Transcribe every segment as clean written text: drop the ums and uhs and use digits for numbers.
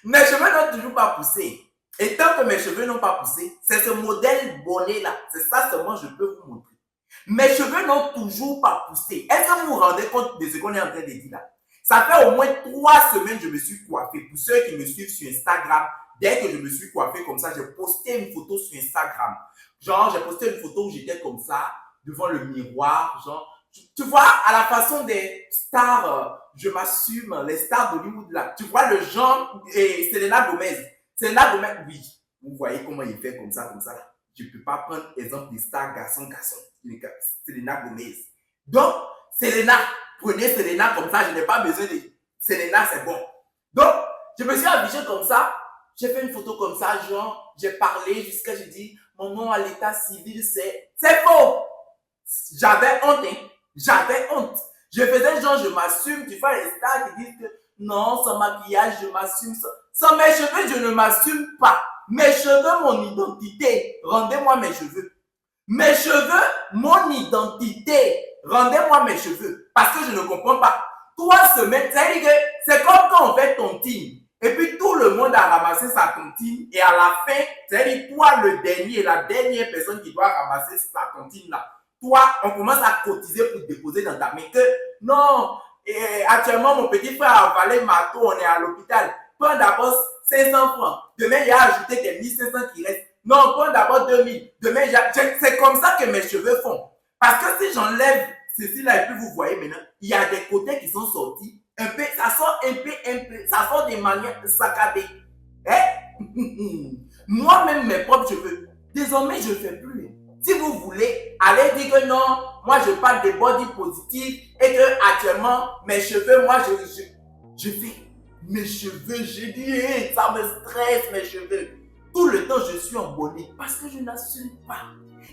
Mes cheveux n'ont toujours pas poussé. Et tant que mes cheveux n'ont pas poussé, c'est ce modèle bonnet-là. C'est ça seulement que je peux vous montrer. Mes cheveux n'ont toujours pas poussé. Est-ce que vous vous rendez compte de ce qu'on est en train de dire là? Ça fait au moins 3 semaines que je me suis coiffé. Pour ceux qui me suivent sur Instagram, dès que je me suis coiffé comme ça, j'ai posté une photo sur Instagram. Genre, j'ai posté une photo où j'étais comme ça, devant le miroir. Genre, tu vois, à la façon des stars, je m'assume, les stars d'Hollywood là. Tu vois le genre, et Selena Gomez. Selena Gomez, oui. Vous voyez comment il fait comme ça là. Je ne peux pas prendre exemple des stars garçon. Selena Gomez. Donc, Selena, prenez Selena comme ça, je n'ai pas besoin de Selena, c'est bon. Donc, je me suis affiché comme ça, j'ai fait une photo comme ça, genre, j'ai parlé jusqu'à, j'ai dit, mon nom à l'état civil, c'est faux. J'avais honte, hein. J'avais honte. Je faisais genre, je m'assume, tu vois les stars qui disent que non, sans maquillage, je m'assume. Sans mes cheveux, je ne m'assume pas. Mes cheveux, mon identité. Rendez-moi mes cheveux. Mes cheveux, mon identité. Rendez-moi mes cheveux. Parce que je ne comprends pas. 3 semaines, c'est comme quand on fait tontine. Et puis tout le monde a ramassé sa tontine. Et à la fin, c'est-à-dire toi, le dernier, la dernière personne qui doit ramasser sa tontine là. Toi, on commence à cotiser pour déposer dans ta main que non, actuellement, mon petit frère a avalé marteau, on est à l'hôpital. Prends d'abord 500 francs. Demain, il a ajouté tes 1500 qui restent. Non, prends d'abord 2000. Demain, c'est comme ça que mes cheveux font. Parce que si j'enlève ceci là, et puis vous voyez maintenant, il y a des côtés qui sont sortis. Un peu, ça sort un peu, ça sort des manières saccadées. Hein? Moi-même, mes propres cheveux, désormais, je ne fais plus. Si vous voulez, allez dire que non, moi je parle de body positive et que actuellement mes cheveux, moi je fais mes cheveux, j'ai dit, ça me stresse mes cheveux. Tout le temps je suis en bonnet parce que je n'assume pas.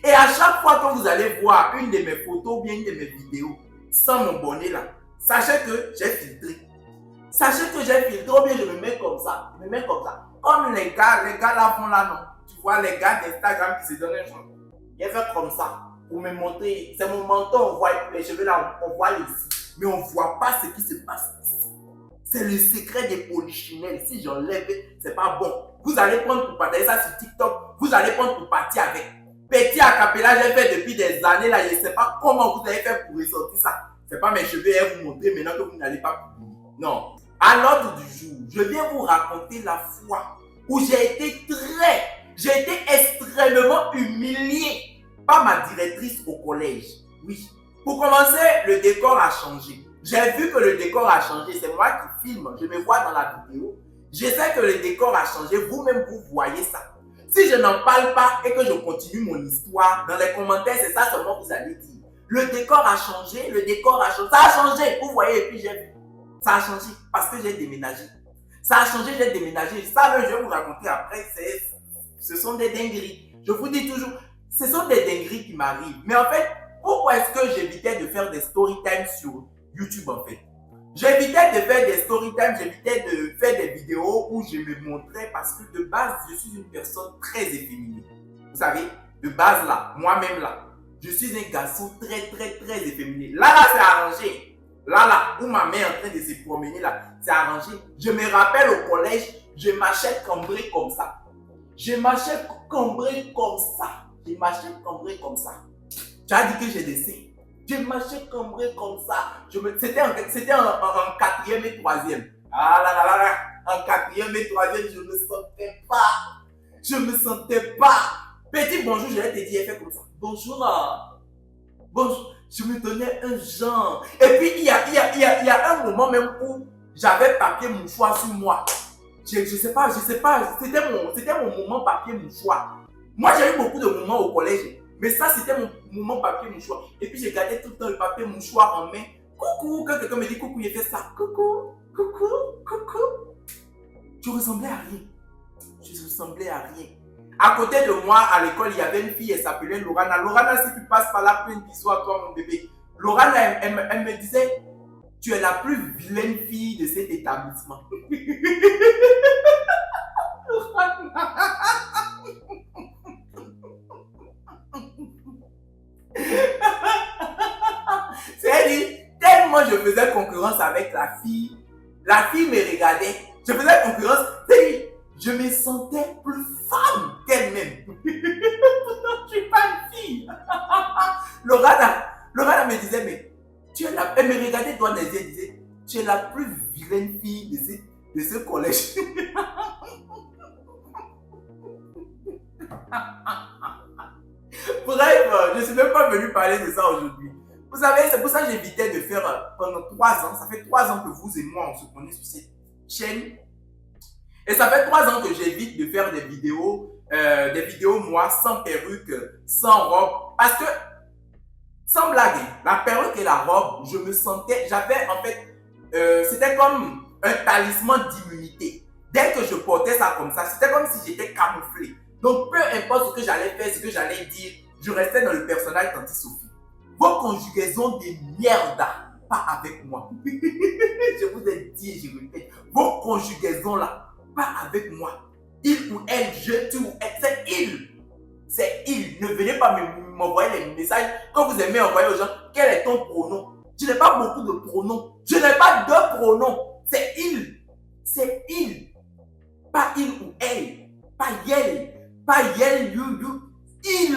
Et à chaque fois que vous allez voir une de mes photos ou bien une de mes vidéos sans mon bonnet là, sachez que j'ai filtré. Sachez que j'ai filtré ou bien je me mets comme ça. Je me mets comme ça. Comme les gars là font là, non. Tu vois les gars d'Instagram qui se donnent un genre. Il fait comme ça pour me montrer. C'est mon menton, on voit les cheveux là, on voit ici. Mais on ne voit pas ce qui se passe ici. C'est le secret des polichinelles. Si j'enlève, c'est pas bon. Vous allez prendre pour partager ça sur TikTok. Vous allez prendre pour partir avec. Petit acapella, j'ai fait depuis des années là. Je ne sais pas comment vous avez fait pour ressortir ça. Ce n'est pas mes cheveux à vous montrer maintenant que vous n'allez pas publier. Non. À l'ordre du jour, je viens vous raconter la fois où j'ai été extrêmement humilié par ma directrice au collège. Oui. Pour commencer, le décor a changé. J'ai vu que le décor a changé. C'est moi qui filme. Je me vois dans la vidéo. Je sais que le décor a changé. Vous-même, vous voyez ça. Si je n'en parle pas et que je continue mon histoire, dans les commentaires, c'est ça seulement que vous allez dire. Le décor a changé. Le décor a changé. Ça a changé. Vous voyez, et puis j'ai vu. Ça a changé parce que j'ai déménagé. Ça a changé, j'ai déménagé. Ça, je vais vous raconter après. Ce sont des dingueries. Je vous dis toujours, ce sont des dingueries qui m'arrivent. Mais en fait, pourquoi est-ce que j'évitais de faire des story time sur YouTube en fait? J'évitais de faire des story time, j'évitais de faire des vidéos où je me montrais parce que de base, je suis une personne très efféminée. Vous savez, de base là, moi-même là, je suis un garçon très efféminé. Là, c'est arrangé. Là, où ma mère est en train de se promener là, c'est arrangé. Je me rappelle au collège, je marchais cambré comme ça. Je marchais cambré comme ça. Je marchais cambré comme ça. Tu as dit que j'ai des seins. Je marchais cambré comme ça. C'était en 4e et 3e. Ah là là. En 4e et 3e, je ne me sentais pas. Je ne me sentais pas. Petit bonjour, je vais te dire, fait comme ça. Bonjour. Bonjour. Je me donnais un genre. Et puis, il y a un moment même où j'avais papier mouchoir sur moi. Je sais pas. C'était mon moment papier mouchoir. Moi, j'ai eu beaucoup de moments au collège. Mais ça, c'était mon moment papier mouchoir. Et puis, j'ai gardé tout le temps le papier mouchoir en main. Coucou, quand quelqu'un me dit coucou, il fait ça. Coucou. Je ressemblais à rien. À côté de moi, à l'école, il y avait une fille, elle s'appelait Lorana. Lorana, si tu passes par là, plein bisous à toi, mon bébé. Lorana, elle me disait, tu es la plus vilaine fille de cet établissement. C'est-à-dire, tellement je faisais concurrence avec la fille me regardait. Je faisais concurrence, J'étais la plus vilaine fille de ce collège. Bref, je ne suis même pas venu parler de ça aujourd'hui. Vous savez, c'est pour ça que j'évitais de faire pendant 3 ans. Ça fait 3 ans que vous et moi, on se connaît sur cette chaîne. Et ça fait 3 ans que j'évite de faire des vidéos, moi, sans perruque, sans robe. Parce que, sans blague, la perruque et la robe, je me sentais, j'avais en fait, c'était comme un talisman d'immunité. Dès que je portais ça comme ça, c'était comme si j'étais camouflé. Donc, peu importe ce que j'allais faire, ce que j'allais dire, je restais dans le personnage Tanti Sophie. Vos conjugaisons de merde, pas avec moi. Je vous ai dit et je répète, vos conjugaisons là, pas avec moi. Il ou elle, je, tu ou elle, c'est il. C'est il. Ne venez pas m'envoyer les messages quand vous aimez envoyer aux gens. Quel est ton pronom? Je n'ai pas beaucoup de pronoms. Je n'ai pas de pronoms. C'est il. C'est il. Pas il ou elle. Pas yel. Pas yel, you. Il.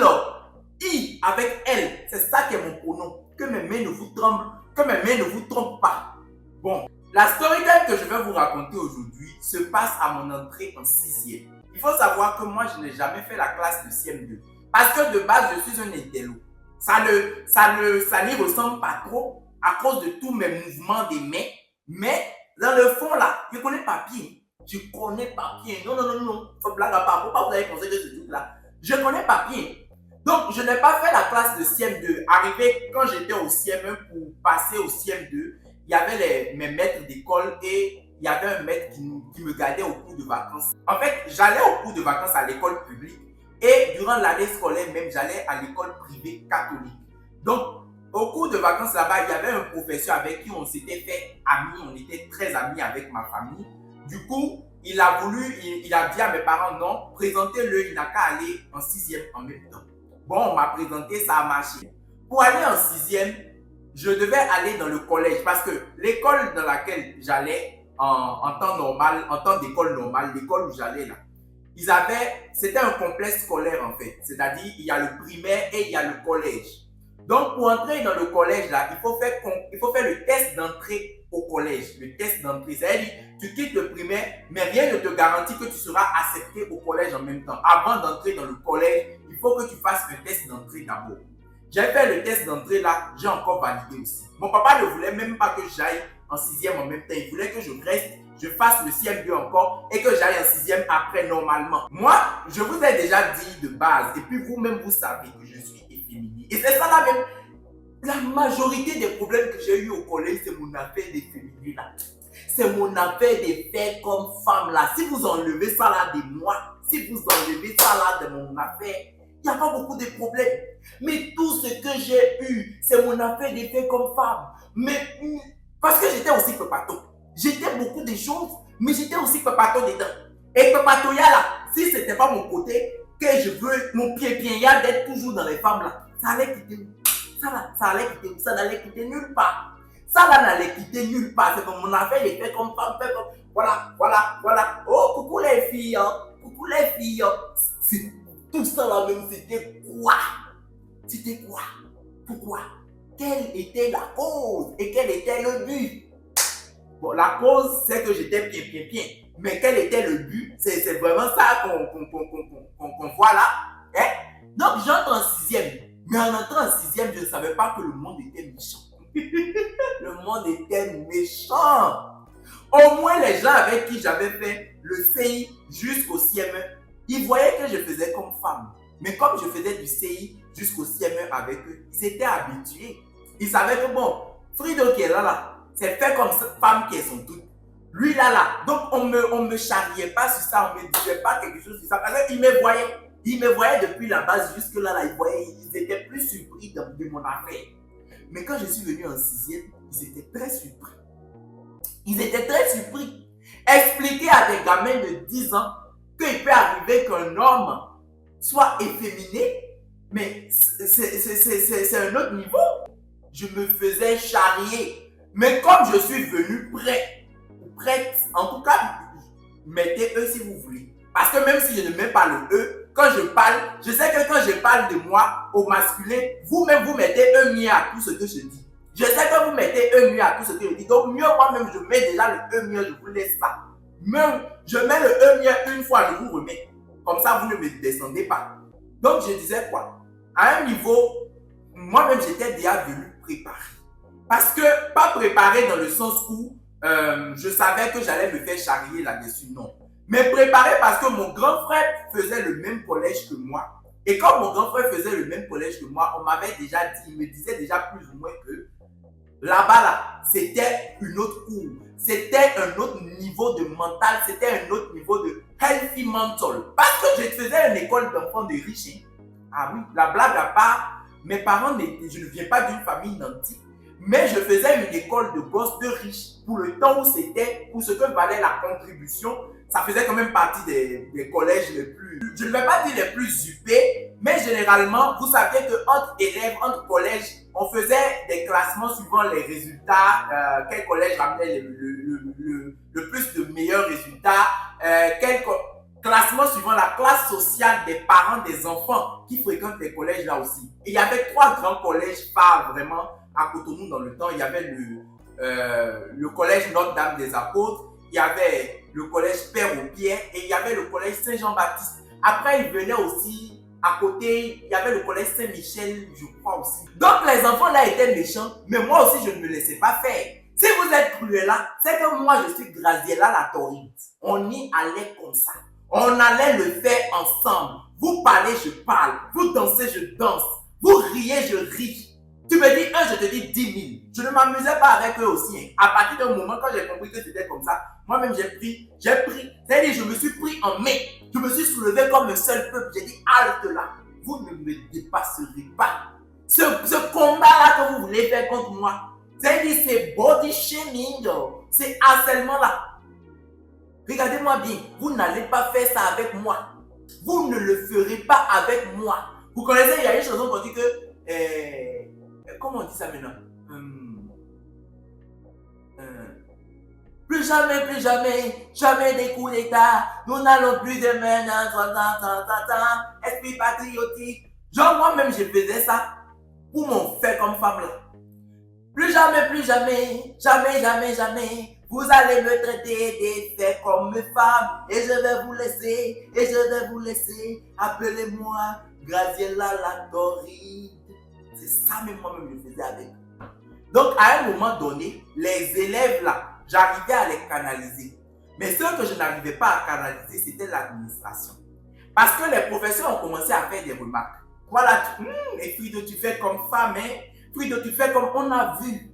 I avec elle. C'est ça qui est mon pronom. Que mes mains ne vous tremblent. Que mes mains ne vous trompent pas. Bon. La storyline que je vais vous raconter aujourd'hui se passe à mon entrée en 6e. Il faut savoir que moi, je n'ai jamais fait la classe de CM2. Parce que de base, je suis un intello. Ça n'y ressemble pas trop à cause de tous mes mouvements des mains. Mais dans le fond, là, je connais papier. Je connais papier. Non. Faut blague à part. Pourquoi vous avez pensé de ce truc-là? Je connais papier. Donc, je n'ai pas fait la classe de CM2. Arrivé quand j'étais au CM1 pour passer au CM2, il y avait mes maîtres d'école et il y avait un maître qui me gardait au cours de vacances. En fait, j'allais au cours de vacances à l'école publique et durant l'année scolaire même, j'allais à l'école privée catholique. Donc, au cours de vacances là-bas, il y avait un professeur avec qui on s'était fait amis, on était très amis avec ma famille. Du coup, il a dit à mes parents, non, présentez-le, il n'a qu'à aller en 6e en même temps. Bon, on m'a présenté, ça a marché. Pour aller en 6e, je devais aller dans le collège parce que l'école dans laquelle j'allais en temps normal, en temps d'école normale, l'école où j'allais là, c'était un complexe scolaire en fait. C'est-à-dire, il y a le primaire et il y a le collège. Donc, pour entrer dans le collège là, il faut faire le test d'entrée au collège. Le test d'entrée, c'est-à-dire, tu quittes le primaire, mais rien ne te garantit que tu seras accepté au collège en même temps. Avant d'entrer dans le collège, il faut que tu fasses un test d'entrée d'abord. J'ai fait le test d'entrée là, j'ai encore validé aussi. Mon papa ne voulait même pas que j'aille en 6e en même temps. Il voulait que je reste, je fasse le CM2 encore et que j'aille en 6e après normalement. Moi, je vous ai déjà dit de base et puis vous-même vous savez que je suis efféminé. Et c'est ça là même, la majorité des problèmes que j'ai eu au collège, c'est mon affaire d'efféminé là. C'est mon affaire de faire comme femme là. Si vous enlevez ça là de moi, si vous enlevez ça là de mon affaire, il n'y a pas beaucoup de problèmes. Mais tout ce que j'ai eu, c'est mon affaire de faire comme femme. Mais parce que j'étais aussi pepato. J'étais beaucoup de choses, mais j'étais aussi pepato dedans. Et pepatoya là, si ce n'était pas mon côté, que je veux, mon pied d'être toujours dans les femmes là, ça allait quitter où? Ça allait quitter où? Ça n'allait quitter nulle part. Ça là n'allait quitter nulle part. C'est comme mon affaire de faire comme femme, faire comme... Voilà. Oh, coucou les filles, hein. Coucou les filles, hein. Tout ça là même, c'était quoi? C'était quoi? Pourquoi? Quelle était la cause? Et quel était le but? Bon, la cause, c'est que j'étais bien. Mais quel était le but? C'est vraiment ça qu'on voit là. Hein? Donc, j'entre en 6e. Mais en entrant en 6e, je ne savais pas que le monde était méchant. Le monde était méchant. Au moins, les gens avec qui j'avais fait le CI jusqu'au CM1, ils voyaient que je faisais comme femme. Mais comme je faisais du CI jusqu'au CM1 avec eux, ils étaient habitués. Ils savaient que bon, Frido qui est là, c'est fait comme cette femme qui est son tout. Lui là. Donc on me charriait pas sur ça, on me disait pas quelque chose sur ça. Parce qu'ils me voyaient. Ils me voyaient depuis la base jusque là, ils étaient plus surpris de mon affaire. Mais quand je suis venu en 6e, ils étaient très surpris. Expliquer à des gamins de 10 ans qu'il peut arriver qu'un homme soit efféminé, mais c'est un autre niveau. Je me faisais charrier. Mais comme je suis venu prête, en tout cas, mettez E si vous voulez. Parce que même si je ne mets pas le E, quand je parle, je sais que quand je parle de moi au masculin, vous-même vous mettez E mien à tout ce que je dis. Je sais que vous mettez un mieux à tout ce que je dis. Donc, mieux moi-même, je mets déjà le mieux, je vous laisse ça. Même, je mets le mieux une fois, je vous remets. Comme ça, vous ne me descendez pas. Donc, je disais quoi? À un niveau, moi-même, j'étais déjà venu préparé. Parce que, pas préparé dans le sens où je savais que j'allais me faire charrier là-dessus, non. Mais préparé parce que mon grand frère faisait le même collège que moi. Et comme mon grand frère faisait le même collège que moi, on m'avait déjà dit, il me disait déjà plus ou moins que là-bas, là, c'était une autre cour. C'était un autre niveau de mental, c'était un autre niveau de healthy mental. Parce que je faisais une école d'enfants de riches. Ah oui, la blague à part, mes parents, je ne viens pas d'une famille nantie, mais je faisais une école de gosses de riches pour le temps où c'était, pour ce que valait la contribution. Ça faisait quand même partie des collèges les plus, je ne vais pas dire les plus huppés, mais généralement, vous saviez qu'entre élèves, entre collèges, on faisait des classements suivant les résultats, quel collège ramenait le plus de meilleurs résultats, quel classement suivant la classe sociale des parents des enfants qui fréquentent les collèges là aussi. Et il y avait 3 grands collèges phares vraiment à Cotonou dans le temps. Il y avait le collège Notre-Dame des Apôtres, il y avait le collège Père-aux-Pierre et il y avait le collège Saint-Jean-Baptiste. Après, il venait aussi à côté, il y avait le collège Saint-Michel, je crois aussi. Donc, les enfants là étaient méchants, mais moi aussi, je ne me laissais pas faire. Si vous êtes cruel là, c'est que moi, je suis Graziella la torride. On y allait comme ça. On allait le faire ensemble. Vous parlez, je parle. Vous dansez, je danse. Vous riez, je ris. Tu me dis 1, je te dis 10 000. Je ne m'amusais pas avec eux aussi. Hein. À partir d'un moment, quand j'ai compris que c'était comme ça, moi-même j'ai pris. C'est-à-dire, je me suis pris en main. Je me suis soulevé comme un seul peuple. J'ai dit, halte là. Vous ne me dépasserez pas. Ce combat-là que vous voulez faire contre moi, c'est-à-dire, c'est body shaming. C'est harcèlement là. Regardez-moi bien, vous n'allez pas faire ça avec moi. Vous ne le ferez pas avec moi. Vous connaissez, il y a une chanson qu'on dit que... comment on dit ça maintenant? Plus jamais, jamais des coups d'état. Nous n'allons plus de maintenant. Esprit patriotique. Genre moi-même, je faisais ça pour mon fait comme femme là. Plus jamais, jamais. Vous allez me traiter des faits comme femme et je vais vous laisser, appelez-moi Graziella la torride. C'est ça même moi-même je faisais avec. Donc à un moment donné, les élèves là, j'arrivais à les canaliser. Mais ce que je n'arrivais pas à canaliser, c'était l'administration. Parce que les professeurs ont commencé à faire des remarques. Voilà, et puis tu fais comme femme, hein. Puis tu fais comme on a vu,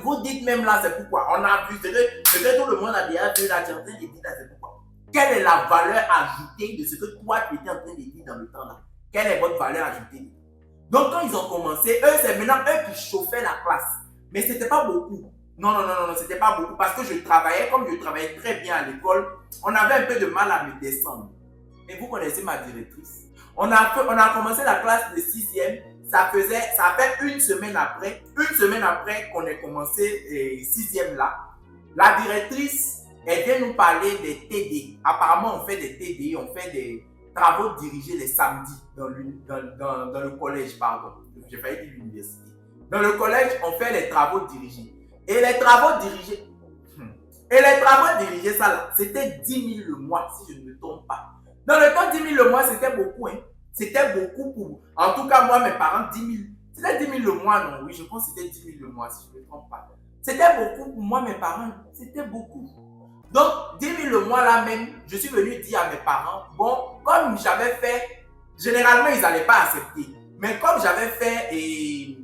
vous dites même là, c'est pourquoi, on a vu, c'est que tout le monde a déjà vu là, tu es en train de dire là, c'est pourquoi. Quelle est la valeur ajoutée de ce que toi tu étais en train de dire dans le temps là? Quelle est votre valeur ajoutée? Donc quand ils ont commencé, eux, c'est maintenant eux qui chauffaient la classe. Mais c'était pas beaucoup. Non, c'était pas beaucoup parce que je travaillais, comme je travaillais très bien à l'école, on avait un peu de mal à me descendre. Mais vous connaissez ma directrice. On a commencé la classe de 6e. Ça a fait une semaine après qu'on ait commencé 6e là. La directrice, elle vient nous parler des TD. Apparemment, on fait des TD, on fait des travaux dirigés les samedis dans le collège, pardon. J'ai failli dire l'université. Dans le collège, on fait les travaux dirigés. Et les travaux dirigés, ça là, c'était 10 000 le mois, si je ne me trompe pas. Dans le temps, 10 000 le mois, c'était beaucoup, hein. C'était beaucoup pour... En tout cas, moi, mes parents, 10 000. C'était 10 000 le mois, non? Oui, je pense que c'était 10 000 le mois, si je ne me trompe pas. C'était beaucoup pour moi, mes parents. C'était beaucoup. Donc, 10 000 le mois, là même, je suis venu dire à mes parents, bon, comme j'avais fait... Généralement, ils n'allaient pas accepter. Mais comme j'avais fait...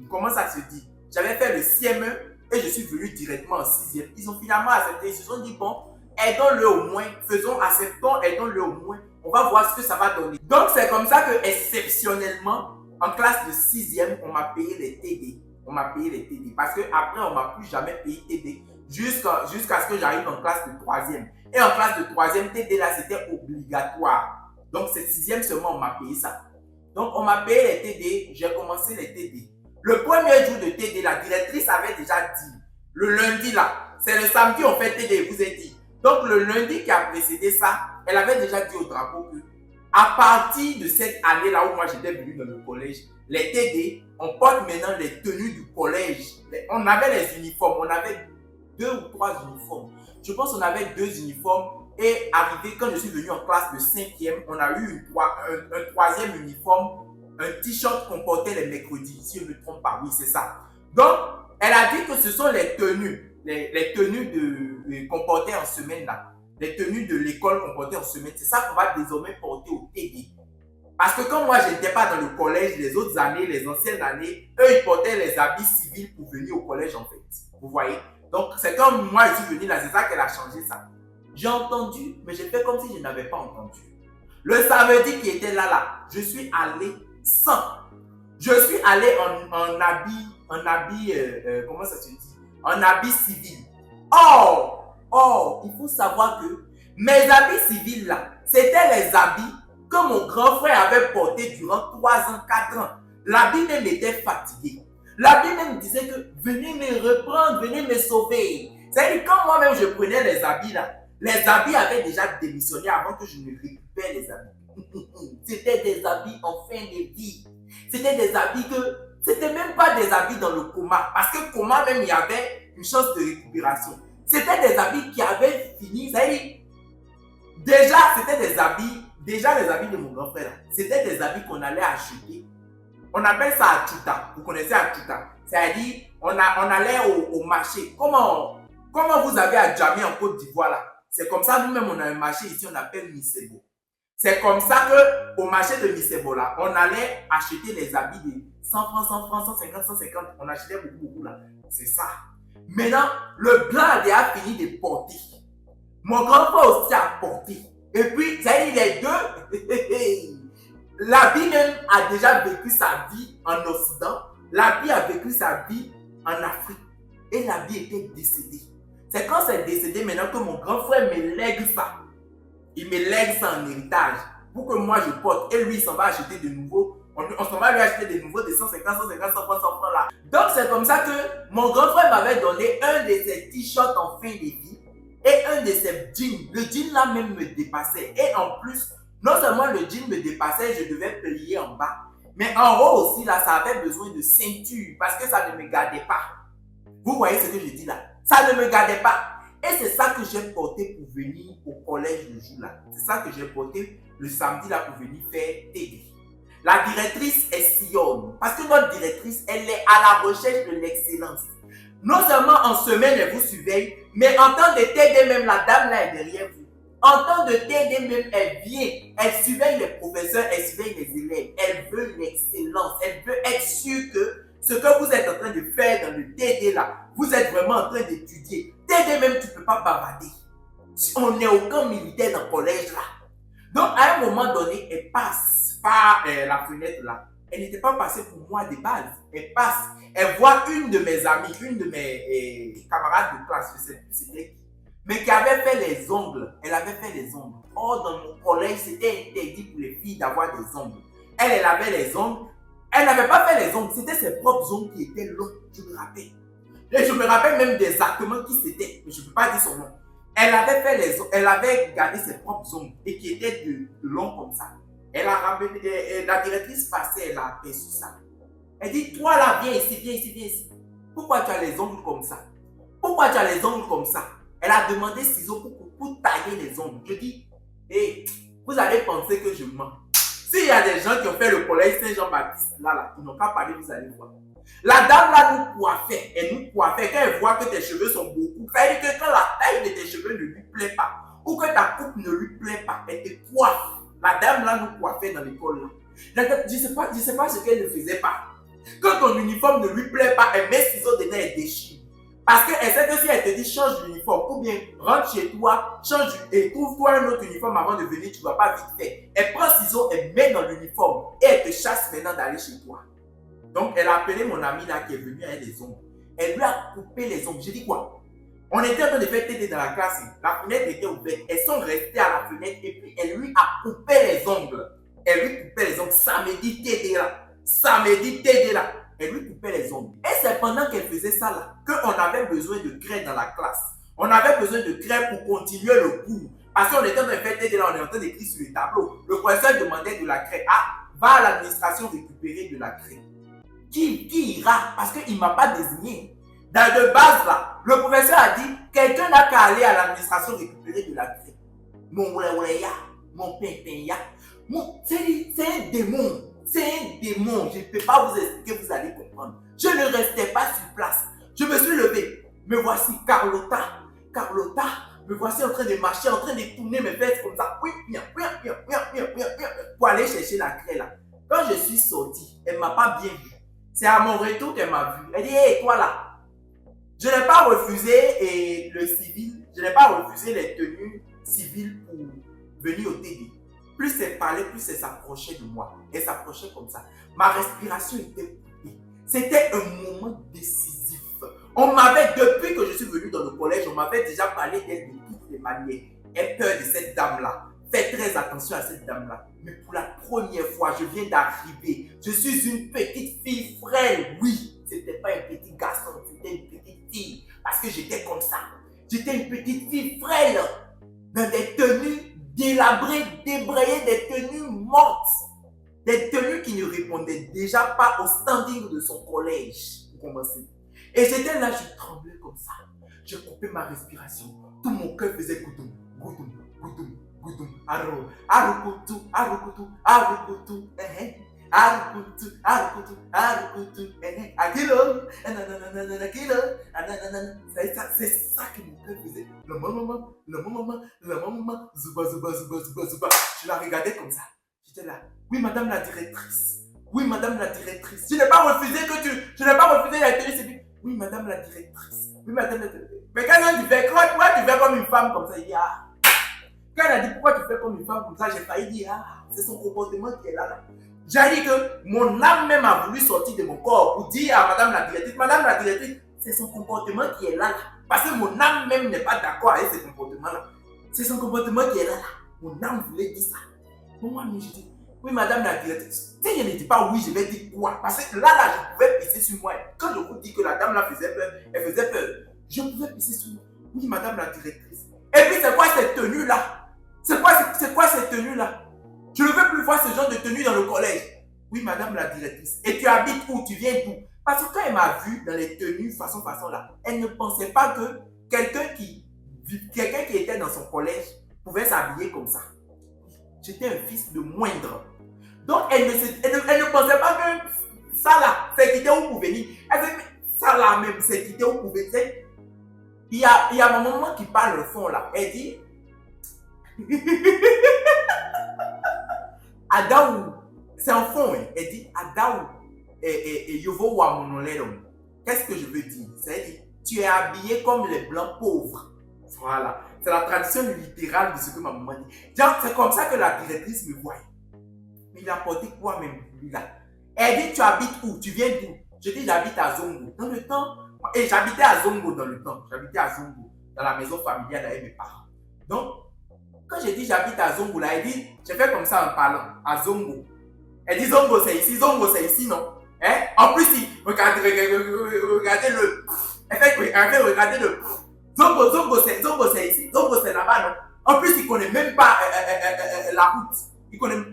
comment ça se dit? J'avais fait le CME et je suis venu directement en 6e. Ils ont finalement accepté. Ils se sont dit, bon, aidons-le au moins. Acceptons, aidons-le au moins. On va voir ce que ça va donner. Donc, c'est comme ça que, exceptionnellement, en classe de 6e, on m'a payé les TD. Parce qu'après, on ne m'a plus jamais payé TD jusqu'à ce que j'arrive en classe de 3e. Et en classe de 3e, TD, là, c'était obligatoire. Donc, c'est 6e seulement, on m'a payé ça. Donc, on m'a payé les TD. J'ai commencé les TD. Le premier jour de TD, la directrice avait déjà dit, le lundi, là, c'est le samedi, on fait TD, je vous ai dit. Donc, le lundi qui a précédé ça, elle avait déjà dit au drapeau que, à partir de cette année-là où moi j'étais venu dans le collège, les TD, on porte maintenant les tenues du collège. On avait les uniformes, on avait 2 ou 3 uniformes. Je pense qu'on avait 2 uniformes et arrivé quand je suis venu en classe de 5e, on a eu un 3e uniforme, un t-shirt qu'on portait les mercredis, si je ne me trompe pas, oui c'est ça. Donc, elle a dit que ce sont les tenues, les tenues qu'on portait en semaine là, les tenues de l'école qu'on portait en semaine, c'est ça qu'on va désormais porter au TD. Parce que quand moi, je n'étais pas dans le collège, les autres années, les anciennes années, eux, ils portaient les habits civils pour venir au collège, en fait. Vous voyez? Donc, c'est comme moi, je suis venu là, c'est ça qu'elle a changé ça. J'ai entendu, mais j'ai fait comme si je n'avais pas entendu. Le samedi qui était là, je suis allé sans. Je suis allé en habit, comment ça se dit? En habit civil. Or, il faut savoir que mes habits civils là, c'était les habits que mon grand frère avait porté durant 3 ans, 4 ans. L'habit même était fatigué. L'habit même disait que venez me reprendre, venez me sauver. C'est-à-dire quand moi-même je prenais les habits là, les habits avaient déjà démissionné avant que je ne récupère les habits. C'était des habits en fin de vie. C'était des habits que, c'était même pas des habits dans le coma. Parce que coma même, il y avait une chance de récupération. C'était des habits qui avaient fini. C'est-à-dire, déjà, c'était des habits. Déjà, les habits de mon grand frère, c'était des habits qu'on allait acheter. On appelle ça Achuta. Vous connaissez Achuta? C'est-à-dire, on allait au marché. Comment vous avez à Djamé en Côte d'Ivoire là? C'est comme ça, nous-mêmes, on a un marché ici, on appelle Misebo. C'est comme ça qu'au marché de Misebo là, on allait acheter les habits de 100 francs, 100 francs, 150, 150. On achetait beaucoup là. C'est ça. Maintenant, le blanc a déjà fini de porter. Mon grand frère aussi a porté. Et puis, ça y est, les deux, l'habit même a déjà vécu sa vie en Occident. L'habit a vécu sa vie en Afrique. Et l'habit était décédé. C'est quand c'est décédé maintenant que mon grand frère me lègue ça. Il me lègue ça en héritage pour que moi je porte. Et lui, il s'en va acheter de nouveau. On s'en va lui acheter de nouveau de 150, 150, 100 francs, 100 francs là. Donc, c'est comme ça que mon grand frère m'avait donné un de ses t-shirts en fin de vie. Et un de ses jeans, le jean là même me dépassait. Et en plus, non seulement le jean me dépassait, je devais plier en bas. Mais en haut aussi, là, ça avait besoin de ceinture parce que ça ne me gardait pas. Vous voyez ce que je dis là? Ça ne me gardait pas. Et c'est ça que j'ai porté pour venir au collège le jour là. C'est ça que j'ai porté le samedi là pour venir faire TD. La directrice est Sion. Parce que notre directrice, elle est à la recherche de l'excellence. Non seulement en semaine, elle vous surveille, mais en temps de TD même, la dame là est derrière vous. En temps de TD même, elle vient, elle surveille les professeurs, elle surveille les élèves. Elle veut l'excellence, elle veut être sûre que ce que vous êtes en train de faire dans le TD là, vous êtes vraiment en train d'étudier. TD même, tu ne peux pas bavarder. On n'est aucun militaire dans le collège là. Donc, à un moment donné, elle passe par la fenêtre là. Elle n'était pas passée pour moi de base. Elle passe, elle voit une de mes amies, une de mes camarades de classe, je sais plus c'était qui, mais qui avait fait les ongles. Elle avait fait les ongles. Or, dans mon collège, c'était interdit pour les filles d'avoir des ongles. Elle avait les ongles. Elle n'avait pas fait les ongles, c'était ses propres ongles qui étaient longs, je me rappelle. Et je me rappelle même exactement qui c'était, mais je ne peux pas dire son nom. Elle avait gardé ses propres ongles et qui étaient de longs comme ça. Elle a ramené, la directrice passait, elle a aperçu ça. Elle dit, toi là, viens ici, viens ici, viens ici. Pourquoi tu as les ongles comme ça? Pourquoi tu as les ongles comme ça? Elle a demandé ciseaux pour tailler les ongles. Je dis, hey, vous allez penser que je mens. S'il y a des gens qui ont fait le collège Saint-Jean-Baptiste, là, ils n'ont pas parlé, vous allez voir. La dame là nous coiffait, elle nous coiffait. Quand elle voit que tes cheveux sont beaucoup, ça veut dire que quand la taille de tes cheveux ne lui plaît pas, ou que ta coupe ne lui plaît pas, elle te coiffe. La dame là nous coiffait dans l'école. Je ne sais pas ce qu'elle ne faisait pas. Quand ton uniforme ne lui plaît pas, elle met ciseaux dedans et déchire. Parce qu'elle sait que si elle te dit change d'uniforme, ou bien rentre chez toi, change et trouve-toi un autre uniforme avant de venir, tu ne vas pas vite faire. Elle prend ciseaux, elle met dans l'uniforme et elle te chasse maintenant d'aller chez toi. Donc elle a appelé mon ami là qui est venu avec les ongles. Elle lui a coupé les ongles. J'ai dit quoi? On était en train de faire TD dans la classe. La fenêtre était ouverte. Elles sont restées à la fenêtre et puis elle lui a coupé les ongles. Elle lui coupait les ongles. Samedi TD là. Samedi TD là. Elle lui coupait les ongles. Et c'est pendant qu'elle faisait ça là qu'on avait besoin de craie dans la classe. On avait besoin de craie pour continuer le cours. Parce qu'on était en train de faire TD là, on est en train d'écrire sur le tableau. Le professeur demandait de la craie. Ah, va à l'administration récupérer de la craie. Qui ira? Parce qu'il ne m'a pas désigné. De base, là, le professeur a dit, quelqu'un n'a qu'à aller à l'administration récupérer de la craie. Mon ouéouéya, mon pimpéya, c'est un démon. C'est un démon. Je ne peux pas vous expliquer, vous allez comprendre. Je ne restais pas sur place. Je me suis levé. Me voici, Carlotta, me voici en train de marcher, en train de tourner mes fesses comme ça. Pour aller chercher la craie là. Quand je suis sorti, elle ne m'a pas bien vu. C'est à mon retour qu'elle m'a vu. Elle dit, hé, toi là. Je n'ai pas refusé le civil, je n'ai pas refusé les tenues civiles pour venir au TD. Plus elle parlait, plus elle s'approchait de moi. Elle s'approchait comme ça. Ma respiration était coupée. C'était un moment décisif. On m'avait, depuis que je suis venu dans le collège, on m'avait déjà parlé d'elle de toutes les manières. Aie peur de cette dame-là. Fais très attention à cette dame-là. Mais pour la première fois, je viens d'arriver. Je suis une petite fille frêle. Oui, c'était pas un petit garçon, c'était une petite fille. Parce que j'étais comme ça. J'étais une petite fille frêle. Dans des tenues délabrées, débrayées, des tenues mortes. Des tenues qui ne répondaient déjà pas au standing de son collège. Pour commencer. Et j'étais là, je tremblais comme ça. Je coupais ma respiration. Tout mon cœur faisait goudoum, goudoum, goudoum, goudoum. Aro, arukutu, arukutu, arukutu, arukutu, arukutu, arukutu, akilo, akilo, c'est ça que mon cœur faisait. Le maman, zuba, zuba, zuba, zuba, zuba. Je la regardais comme ça. J'étais là. Oui, madame la directrice. Oui, madame la directrice. Je n'ai pas refusé la télé. Oui, madame la directrice. Oui, madame la directrice. Mais quand tu fais comme une femme comme ça, il dit ah. Quand elle a dit pourquoi tu fais comme une femme comme ça, j'ai failli dire ah, c'est son comportement qui est là. J'ai dit que mon âme même a voulu sortir de mon corps pour dire à madame la directrice, c'est son comportement qui est là. Parce que mon âme même n'est pas d'accord avec ce comportement-là. C'est son comportement qui est là. Mon âme voulait dire ça. Moi, je dis oui, madame la directrice. Si je ne dis pas oui, je vais dire quoi? Parce que là, je pouvais pisser sur moi. Quand je vous dis que la dame là faisait peur, elle faisait peur. Je pouvais pisser sur moi. Oui, madame la directrice. Et puis, c'est quoi cette tenue-là? C'est quoi cette tenue-là? Je ne veux plus voir ce genre de tenue dans le collège. Oui, madame la directrice. Et tu habites où? Tu viens d'où? Parce que quand elle m'a vu dans les tenues façon là, elle ne pensait pas que quelqu'un qui était dans son collège pouvait s'habiller comme ça. J'étais un fils de moindre. Donc, elle ne pensait pas que ça là, c'est quitté où pour venir. Elle fait, ça là même, c'est quitté où pour venir. Il y a ma maman qui parle au fond là. Elle dit, Adaou, c'est en fond, hein. Elle dit, Adaou, et Yovo Wamonolero. Qu'est-ce que je veux dire? C'est-à-dire, tu es habillé comme les blancs pauvres. Voilà. C'est la traduction littérale de ce que ma maman dit. C'est comme ça que la directrice me voit. Mais il a porté quoi même, lui-là? Elle dit, tu habites où? Tu viens d'où? Je dis, j'habite à Zongo. Dans le temps, et j'habitais à Zongo dans le temps. J'habitais à Zongo, dans la maison familiale avec mes parents. Donc, quand j'ai dit j'habite à Zongo, là, elle dit, j'ai fait comme ça en parlant, à Zongo. Elle dit, Zongo c'est ici, non? Hein? En plus, regardez le. Elle fait regardez le. Zongo c'est ici, Zongo c'est là-bas, non? En plus, il ne connaît même pas la route. Il connaît.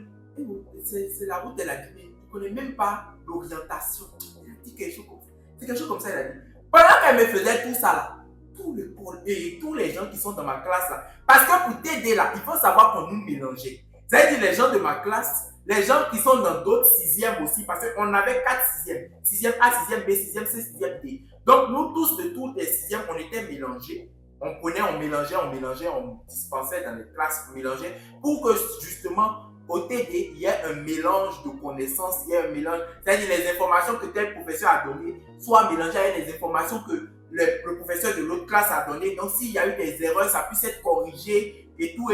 C'est la route de la Guinée. Il ne connaît même pas l'orientation. Il a dit quelque chose comme ça. C'est quelque chose comme ça, il a dit. Pendant qu'elle me faisait tout ça là, tous les gens qui sont dans ma classe là, parce que pour t'aider là, il faut savoir qu'on nous mélangeait. C'est-à-dire les gens de ma classe, les gens qui sont dans d'autres sixièmes aussi, parce qu'on avait 4 sixièmes. Sixième A, sixième B, sixième C, sixième D. Donc nous tous de tous les sixièmes, on était mélangés. On prenait, on mélangeait, on dispensait dans les classes, on mélangeait pour que justement au TD, il y a un mélange de connaissances, il y a un mélange, c'est-à-dire les informations que tel professeur a données soient mélangées avec les informations que le professeur de l'autre classe a données. Donc, s'il y a eu des erreurs, ça puisse être corrigé et tout,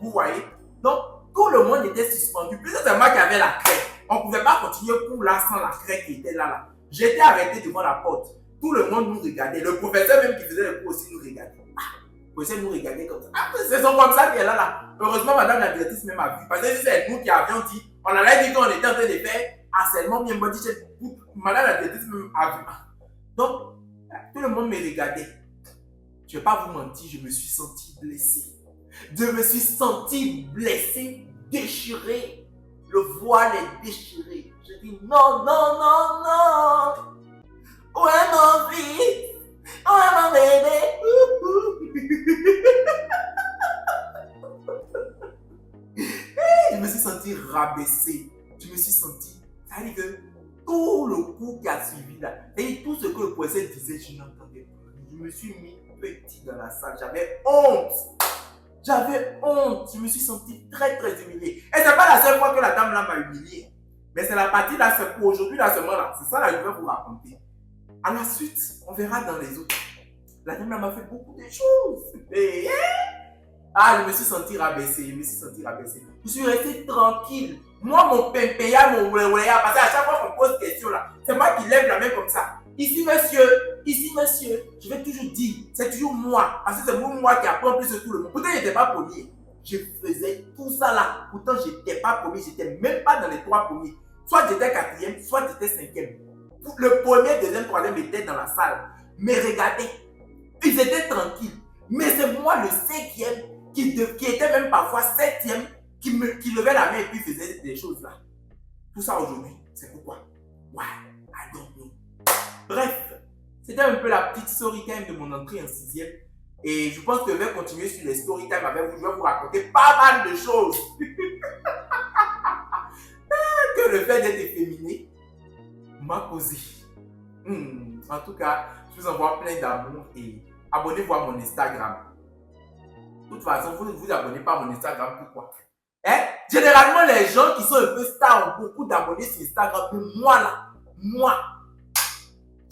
vous voyez. Donc, tout le monde était suspendu. Plus c'est moi qui avais la craie. On ne pouvait pas continuer pour là sans la craie qui était là. J'étais arrêté devant la porte. Tout le monde nous regardait. Le professeur même qui faisait le cours aussi nous regardait. Le professeur nous regardait comme ça. Ah, c'est comme ça qu'elle est là. Heureusement, madame la directrice même a vu. Parce que c'est nous qui avions dit, on allait dire qu'on était en train de faire harcèlement, bien m'a dit, madame la directrice même a vu. Donc, tout le monde me regardait. Je ne vais pas vous mentir, je me suis senti blessé. Je me suis senti blessé, déchiré. le voile est déchiré. Je dis non, non, non, non. Où est mon fils? Où est mon bébé? Je me suis senti rabaissé. Je me suis senti, ça veut dire que tout le coup qui a suivi là, et tout ce que le professeur disait, je n'entendais plus. Je me suis mis petit dans la salle. J'avais honte. J'avais honte. Je me suis senti très, très humilié. Et c'est pas la seule fois que la dame là m'a humilié. Mais c'est la partie là, c'est pour aujourd'hui, là, seulement là. C'est ça là, je vais vous raconter. À la suite, on verra dans les autres. La dame là m'a fait beaucoup de choses. Et, je me suis senti rabaissé. Je suis resté tranquille. Moi, mon pimpéa, mon ouléa, parce qu'à chaque fois qu'on pose question là, c'est moi qui lève la main comme ça. Ici, monsieur, je vais toujours dire, c'est toujours moi, parce que c'est moi qui apprends plus que tout le monde. Pourtant, je n'étais pas premier. Je faisais tout ça là. Pourtant, je n'étais pas premier, je n'étais même pas dans les 3 premiers. Soit j'étais 4e, soit j'étais 5e. Le premier, deuxième, troisième était dans la salle. Mais regardez, ils étaient tranquilles. Mais c'est moi le 5e qui était même parfois 7e qui levait la main et puis faisait des choses là. Tout ça aujourd'hui, c'est pourquoi? Why? I don't know. Bref, c'était un peu la petite story time de mon entrée en 6e. Et je pense que je vais continuer sur les story time avec vous. Je vais vous raconter pas mal de choses. Que le fait d'être efféminé m'a causé. En tout cas, je vous envoie plein d'amour et abonnez-vous à mon Instagram. De toute façon, vous ne vous abonnez pas à mon Instagram, pourquoi? Généralement, les gens qui sont un peu stars ont beaucoup d'abonnés sur Instagram. Mais moi là,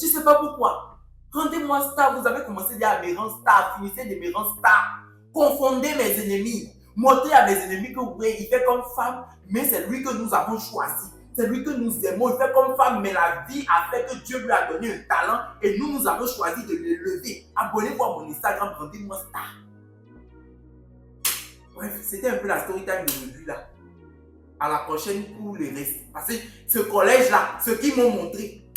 je ne sais pas pourquoi. Rendez-moi star, vous avez commencé déjà à me rendre star, finissez de me rendre star. Confondez mes ennemis. Montrez à mes ennemis que oui, il fait comme femme, mais c'est lui que nous avons choisi. C'est lui que nous aimons. Il fait comme femme, mais la vie a fait que Dieu lui a donné un talent et nous avons choisi de l'élever. Abonnez-vous à mon Instagram, rendez-moi star. Bref, c'était un peu la story time d'aujourd'hui là. À la prochaine pour les restes. Parce que ce collège là, ce qu'ils m'ont montré,